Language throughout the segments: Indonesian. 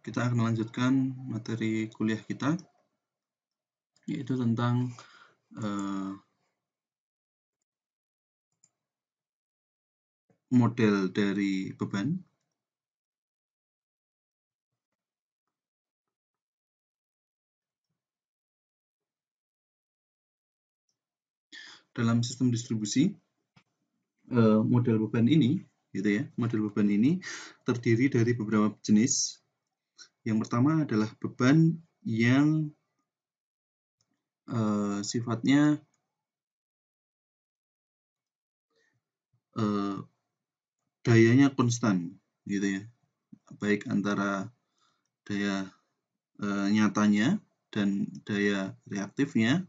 kita akan melanjutkan materi kuliah kita, yaitu tentang model dari beban. Dalam sistem distribusi, model beban ini, model beban ini terdiri dari beberapa jenis. Yang pertama adalah beban yang sifatnya dayanya konstan, baik antara daya nyatanya dan daya reaktifnya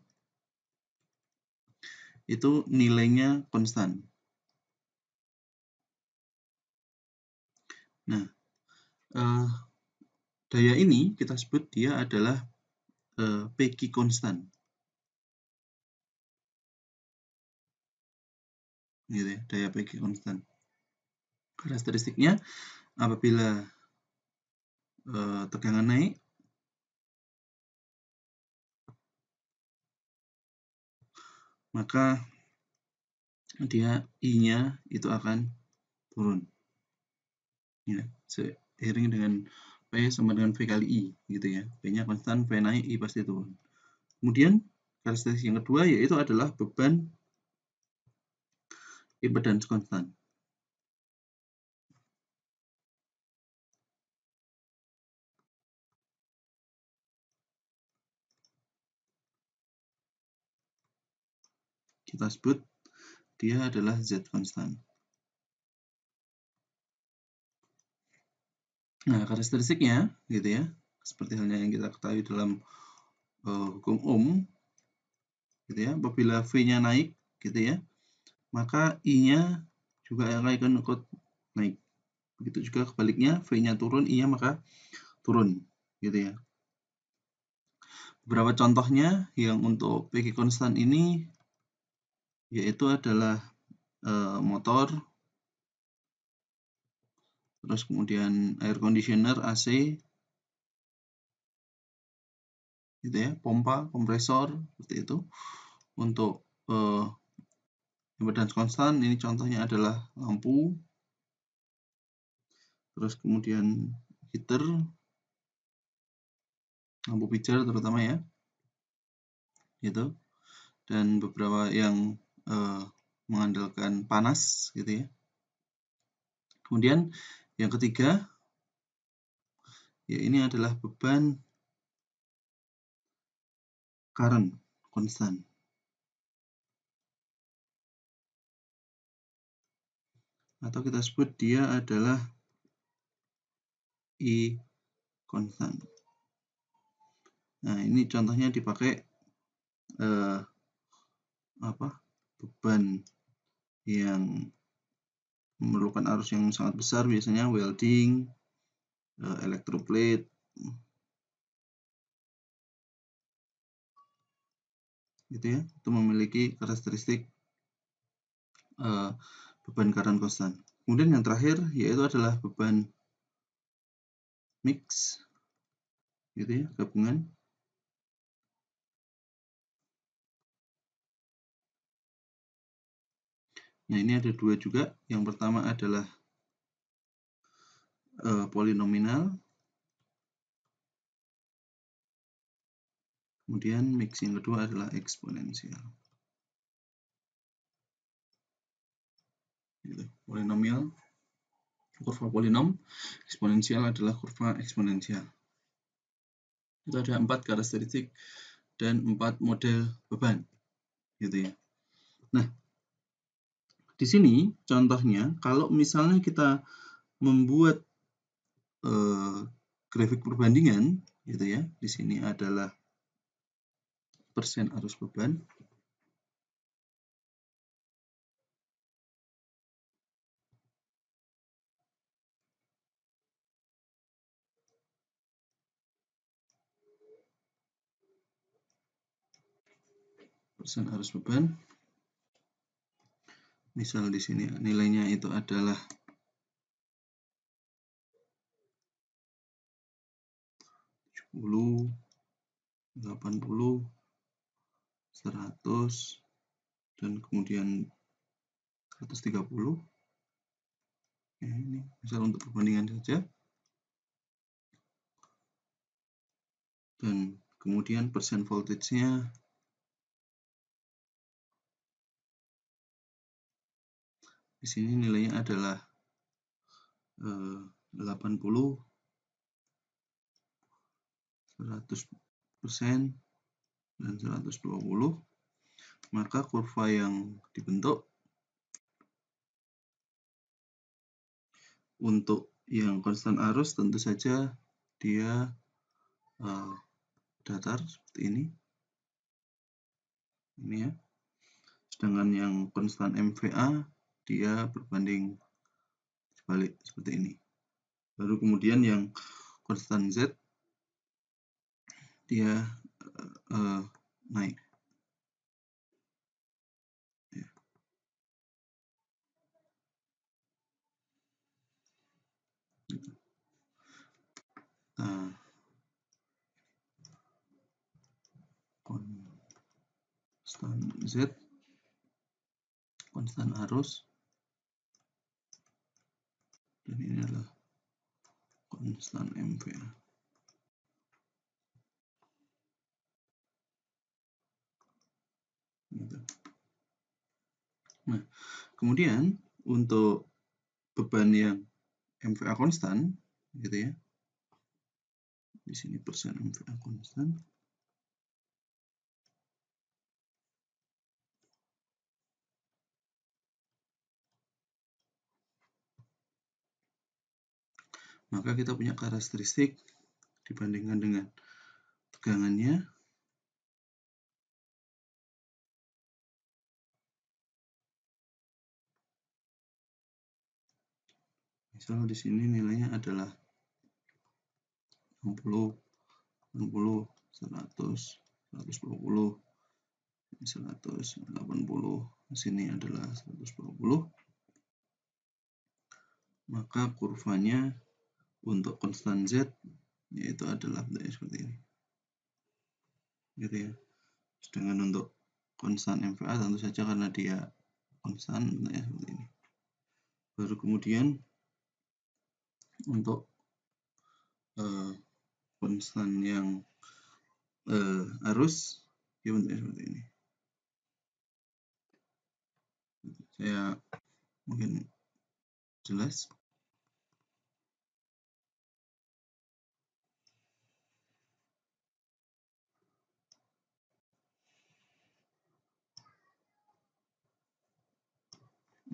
itu nilainya konstan. Nah, daya ini kita sebut dia adalah Pecky konstan, daya Pecky konstan. Karakteristiknya apabila tegangan naik, maka dia I-nya itu akan turun. Seiring dengan P sama dengan V kali I, P-nya konstan, V naik, I pasti turun. Kemudian karakteristik yang kedua yaitu adalah beban impedans konstan. Kita sebut dia adalah Z konstan. Nah, karakteristiknya seperti halnya yang kita ketahui dalam hukum Ohm, apabila V-nya naik, maka I-nya juga akan ikut naik. Begitu juga kebaliknya, V-nya turun, I-nya maka turun, Beberapa contohnya yang untuk Pecky konstan ini yaitu adalah motor, terus kemudian air conditioner AC, pompa, kompresor, seperti itu. Untuk impedans konstan ini contohnya adalah lampu, terus kemudian heater, lampu pijar terutama dan beberapa yang mengandalkan panas, Kemudian yang ketiga, ini adalah beban current konstan. Atau kita sebut dia adalah I konstan. Nah, ini contohnya dipakai beban yang memerlukan arus yang sangat besar, biasanya welding, electroplate, itu memiliki karakteristik beban current konstan. Kemudian yang terakhir yaitu adalah beban mix, gabungan. Nah, ini ada dua juga. Yang pertama adalah polinominal, kemudian mix yang kedua adalah eksponensial. Polinomial, kurva polinom, eksponensial adalah kurva eksponensial. Itu ada 4 karakteristik dan 4 model beban, Nah, di sini contohnya kalau misalnya kita membuat grafik perbandingan, di sini adalah persen arus beban. Persen arus beban. Misal di sini nilainya itu adalah 80, 100, dan kemudian 130. Ya, ini misal untuk perbandingan saja. Dan kemudian persen voltage-nya di sini nilainya adalah 80, 100%, dan 120. Maka kurva yang dibentuk untuk yang konstan arus tentu saja dia datar seperti ini ya. Sedangkan yang konstan MVA dia berbanding sebalik seperti ini. Baru kemudian yang konstan Z dia naik. Ya. Nah, konstan Z, konstan arus, dan ini adalah konstan MVA. Gitu. Nah, kemudian untuk beban yang MVA konstan, gitu ya. Di sini persen MVA konstan. Maka kita punya karakteristik dibandingkan dengan tegangannya. Misal di sini nilainya adalah 60, 60, 100, 120, 180, di sini adalah 120. Maka kurvanya untuk konstan Z yaitu adalah seperti ini. Gitu ya. Sedangkan untuk konstan MVA tentu saja karena dia konstan seperti ini. Baru kemudian untuk konstan yang arus dia bentuknya seperti ini. Saya mungkin jelas.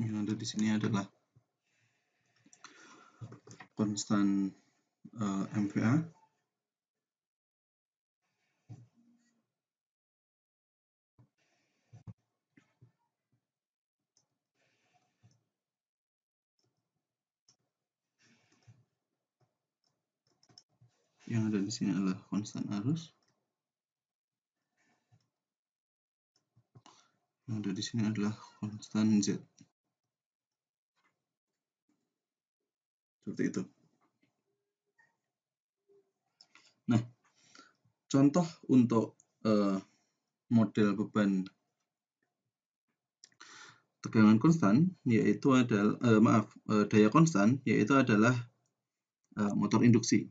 Yang ada di sini adalah konstan MVA. Yang ada di sini adalah konstan arus. Yang ada di sini adalah konstan Z. Seperti itu. Nah, contoh untuk model beban tegangan konstan yaitu adalah daya konstan yaitu adalah motor induksi.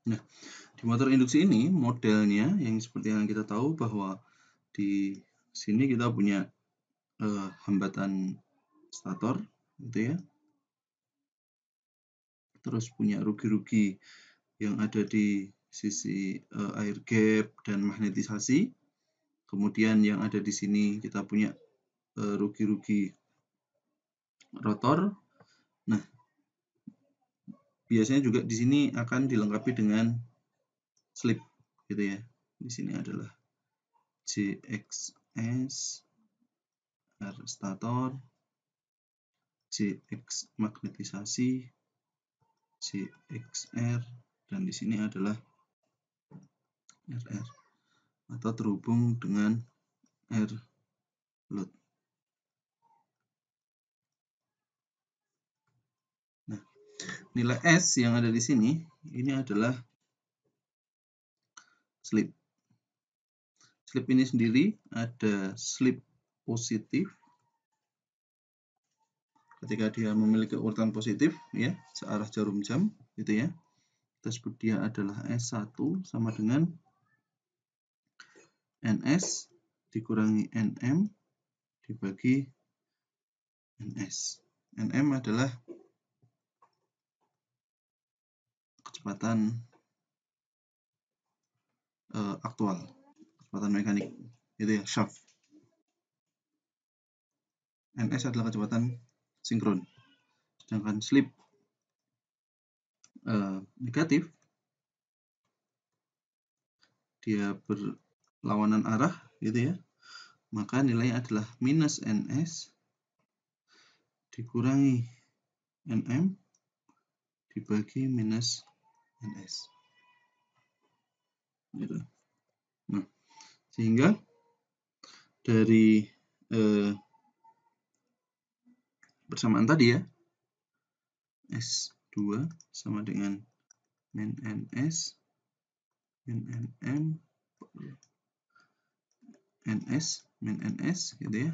Nah, di motor induksi ini modelnya yang seperti yang kita tahu bahwa di sini kita punya hambatan stator, gitu ya. Terus punya rugi-rugi yang ada di sisi air gap dan magnetisasi. Kemudian yang ada di sini kita punya rugi-rugi rotor. Nah, biasanya juga di sini akan dilengkapi dengan slip, gitu ya. Di sini adalah JXS R stator, Jx magnetisasi, Jxr, dan di sini adalah Rr atau terhubung dengan R load. Nah, nilai S yang ada di sini ini adalah slip. Slip ini sendiri ada slip positif ketika dia memiliki urutan positif ya, searah jarum jam gitu ya. Kita sebut dia adalah S1 sama dengan NS dikurangi NM dibagi NS. NM adalah kecepatan aktual, kecepatan mekanik, itu ya, shaft. NS adalah kecepatan sinkron. Sedangkan slip negatif, dia berlawanan arah, gitu ya. Maka nilainya adalah minus NS dikurangi NM dibagi minus NS. Gitu. Nah, sehingga dari persamaan tadi ya, S2 sama dengan min NS min NM NS min NS gitu ya.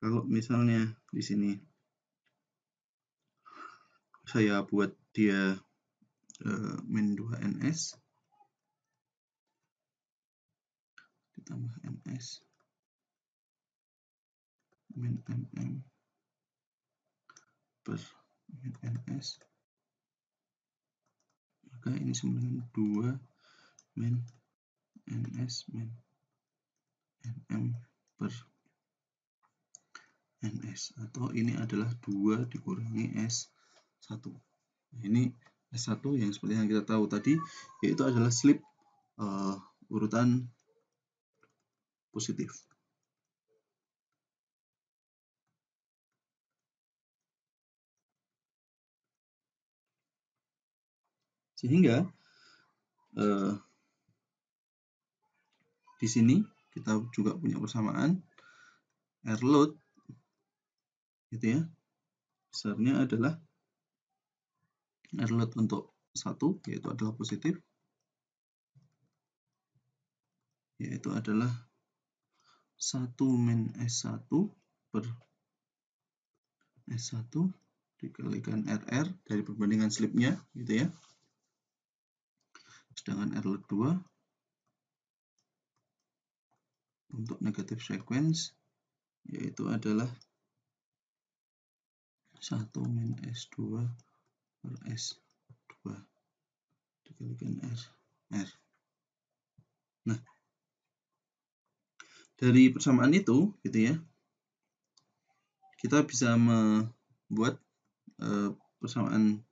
Kalau misalnya di sini saya buat dia min 2 NS ditambah NS min NM per min NS, maka ini sama dengan 2 min NS min NM per NS, atau ini adalah 2 dikurangi S1. Nah, ini S1 yang seperti yang kita tahu tadi, yaitu adalah slip urutan positif. Sehingga di sini kita juga punya persamaan R load gitu ya. Besarnya adalah R load untuk 1 yaitu adalah positif, yaitu adalah 1 min S1 per S1 dikalikan RR dari perbandingan slipnya gitu ya. Sedangkan R load 2 untuk negatif sequence yaitu adalah 1 min S2 per S2 dikalikan R. Nah, dari persamaan itu gitu ya, kita bisa membuat persamaan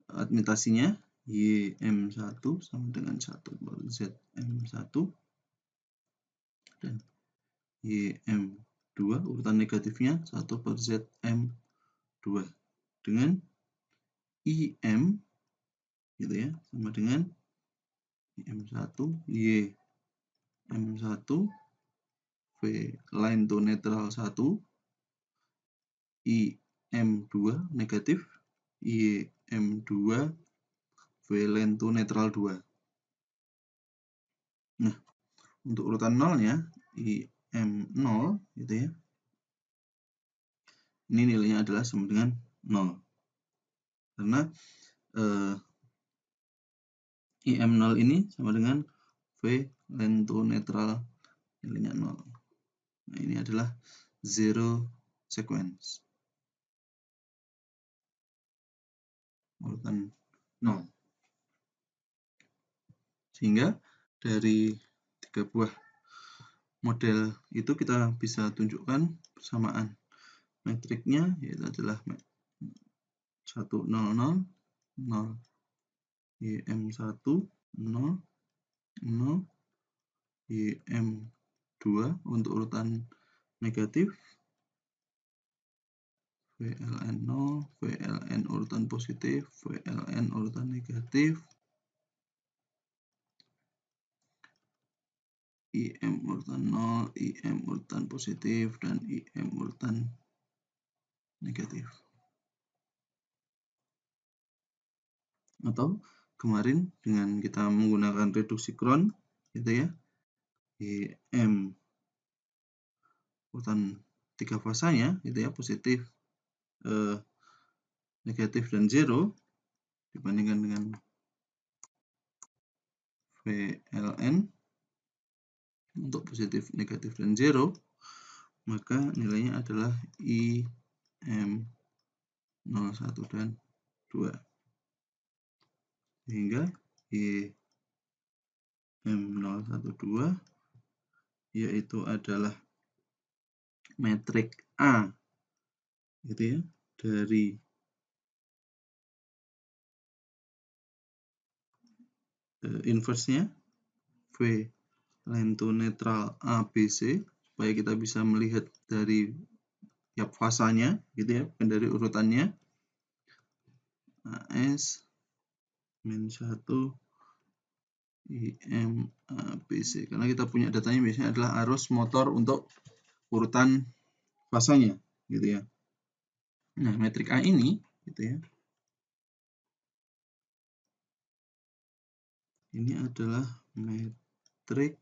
admitasinya YM1 sama dengan 1 per ZM1 dan YM2 urutan negatifnya 1 per ZM2 dengan IM gitu ya, sama dengan IM1 YM1 V line to neutral 1 IM2 negatif IM2 V line to neutral 2. Nah, untuk urutan nolnya IM0 gitu ya, ini nilainya adalah sama dengan 0 karena IM0 ini sama dengan V line to neutral nilainya 0. Nah, ini adalah zero sequence, urutan 0. Sehingga dari 3 buah model itu kita bisa tunjukkan persamaan metriknya, yaitu adalah 1 0 0 0 YM1 0 0 YM2 2 untuk urutan negatif, VLN 0, VLN urutan positif, VLN urutan negatif, IM urutan 0, IM urutan positif, dan IM urutan negatif. Atau kemarin dengan kita menggunakan reduksi Cron, gitu ya, IM urutan 3 fasanya, gitu ya, positif, negatif, dan 0, dibandingkan dengan VLN untuk positif, negatif, dan 0, maka nilainya adalah IM 0, 1, dan 2. Sehingga IM 0, 1, 2 yaitu adalah metrik A, gitu ya, dari inverse-nya V lento netral ABC, supaya kita bisa melihat dari tiap fasanya, gitu ya, bukan dari urutannya. AS min 1 IM ABC, karena kita punya datanya biasanya adalah arus motor untuk urutan fasanya, gitu ya. Nah, metrik A ini, gitu ya, ini adalah metrik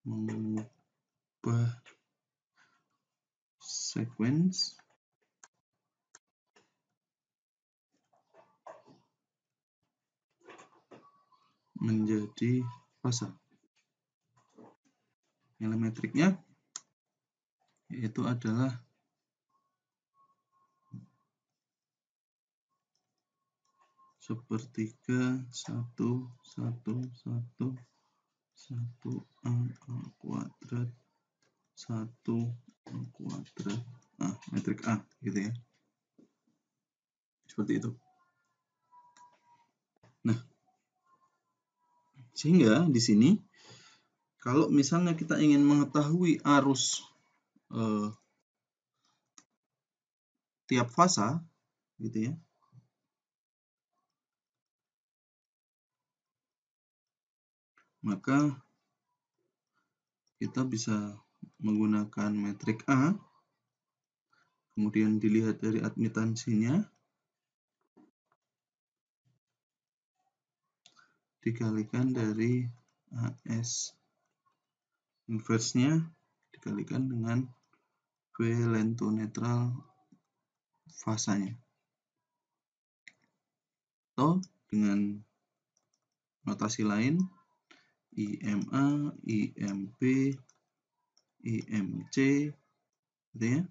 mengubah sequence menjadi fasa. Nilai metriknya yaitu adalah sepertiga 1, 1, 1, 1 A kuadrat 1 A kuadrat metrik A, gitu ya, seperti itu. Nah, sehingga di sini kalau misalnya kita ingin mengetahui arus tiap fasa, gitu ya, maka kita bisa menggunakan metrik A, kemudian dilihat dari admitansinya, dikalikan dari AS inverse-nya, dikalikan dengan V lento netral fasanya. Atau dengan notasi lain, IMA, IMB, IMC, gitu ya.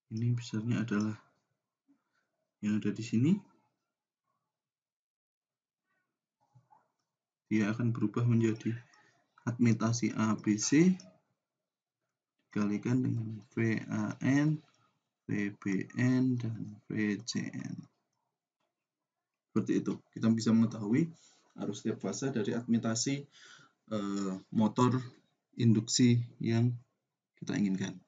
Ini besarnya adalah yang ada di sini. Dia akan berubah menjadi admitasi ABC dikalikan dengan VAN, VBN, dan VCN. Seperti itu. Kita bisa mengetahui arus tiap fase dari admitasi motor induksi yang kita inginkan.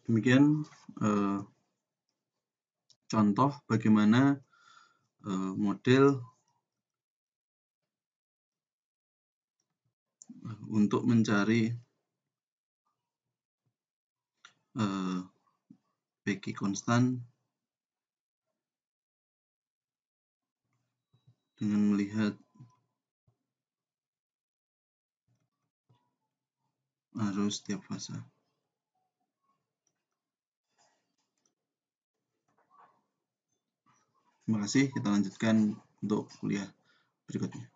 Demikian contoh bagaimana model untuk mencari PQ konstan dengan melihat arus tiap fase. Terima kasih, kita lanjutkan untuk kuliah berikutnya.